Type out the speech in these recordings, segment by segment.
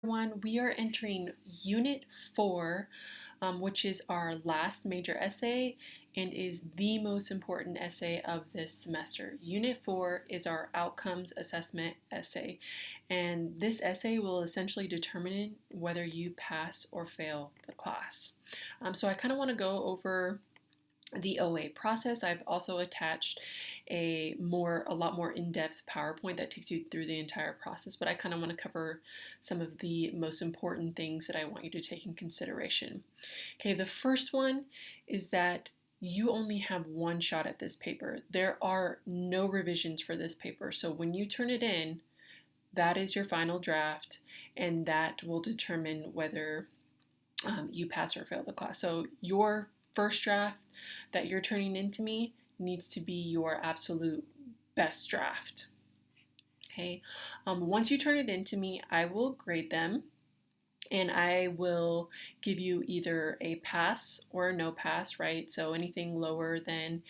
One, we are entering Unit 4, which is our last major essay and is the most important essay of this semester. Unit 4 is our outcomes assessment essay, and this essay will essentially determine whether you pass or fail the class. So I kind of want to go over the OA process. I've also attached a lot more in-depth PowerPoint that takes you through the entire process, but I kind of want to cover some of the most important things that I want you to take in consideration. Okay, the first one is that you only have one shot at this paper. There are no revisions for this paper, so when you turn it in, that is your final draft, and that will determine whether you pass or fail the class. So your first draft that you're turning into me needs to be your absolute best draft. Okay. Once you turn it into me, I will grade them, and I will give you either a pass or a no pass, right? So anything lower than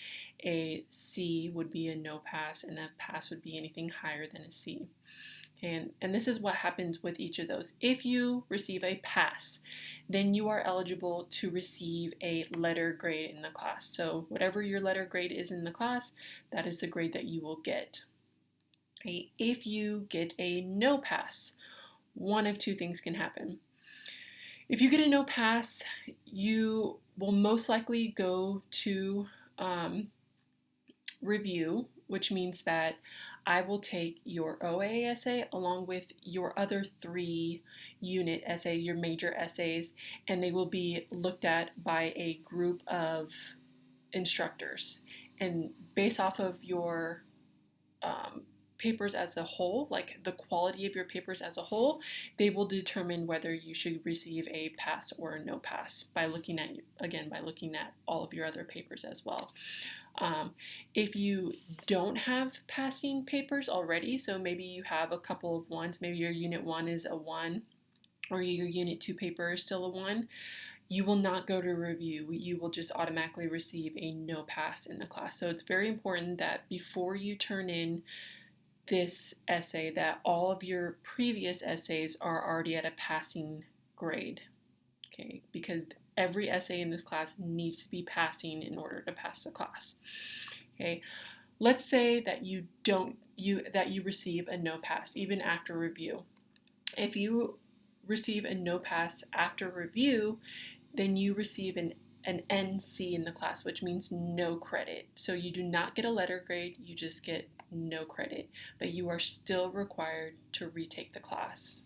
a C would be a no pass, and a pass would be anything higher than a C. And this is what happens with each of those. If you receive a pass, then you are eligible to receive a letter grade in the class. So whatever your letter grade is in the class, that is the grade that you will get. Okay. If you get a no pass, one of two things can happen. If you get a no pass, you will most likely go to review, which means that I will take your OA essay along with your other 3 unit essay, your major essays, and they will be looked at by a group of instructors. And based off of your papers as a whole, like the quality of your papers as a whole, they will determine whether you should receive a pass or a no pass by looking at all of your other papers as well. If you don't have passing papers already, so maybe you have a couple of ones, maybe your unit 1 is a 1 or your unit 2 paper is still a 1, you will not go to review. You will just automatically receive a no pass in the class. So it's very important that before you turn in this essay that all of your previous essays are already at a passing grade, okay? Because every essay in this class needs to be passing in order to pass the class, okay? Let's say that you receive a no pass even after review. If you receive a no pass after review, then you receive an NC in the class, which means no credit. So you do not get a letter grade, you just get no credit, but you are still required to retake the class.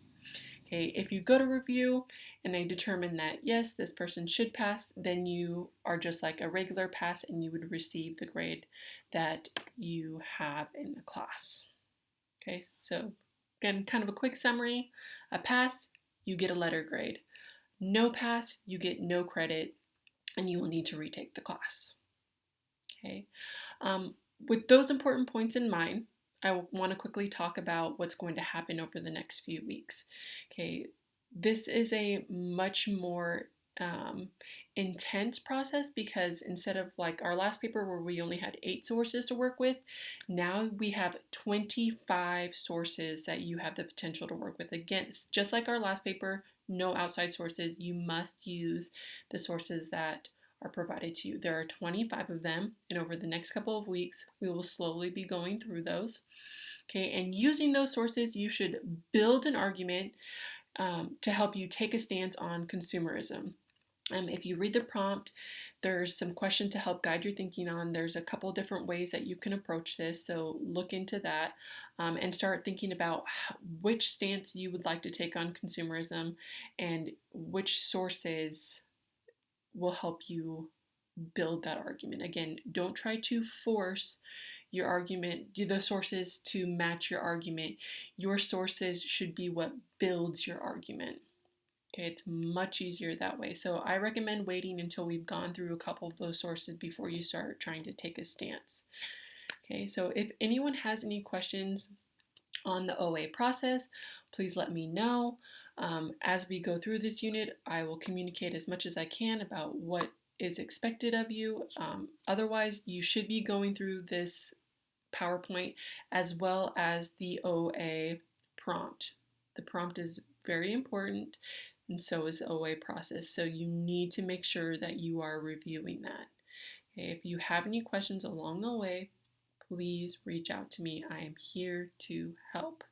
Okay, if you go to review and they determine that yes, this person should pass, then you are just like a regular pass and you would receive the grade that you have in the class. Okay, so again, kind of a quick summary. A pass, you get a letter grade. No pass, you get no credit, and you will need to retake the class. Okay. With those important points in mind, I want to quickly talk about what's going to happen over the next few weeks. Okay, this is a much more intense process because instead of like our last paper where we only had 8 sources to work with, now we have 25 sources that you have the potential to work with. Again, just like our last paper, no outside sources. You must use the sources that are provided to you. There are 25 of them, and over the next couple of weeks, we will slowly be going through those. Okay, and using those sources, you should build an argument to help you take a stance on consumerism. If you read the prompt, there's some question to help guide your thinking on. There's a couple different ways that you can approach this, so look into that and start thinking about which stance you would like to take on consumerism and which sources will help you build that argument. Again, don't try to force your argument, the sources to match your argument. Your sources should be what builds your argument. Okay, it's much easier that way. So I recommend waiting until we've gone through a couple of those sources before you start trying to take a stance. Okay, so if anyone has any questions on the OA process, please let me know. As we go through this unit, I will communicate as much as I can about what is expected of you. Otherwise, you should be going through this PowerPoint as well as the OA prompt. The prompt is very important, and so is the OA process. So you need to make sure that you are reviewing that. Okay, if you have any questions along the way, please reach out to me. I am here to help.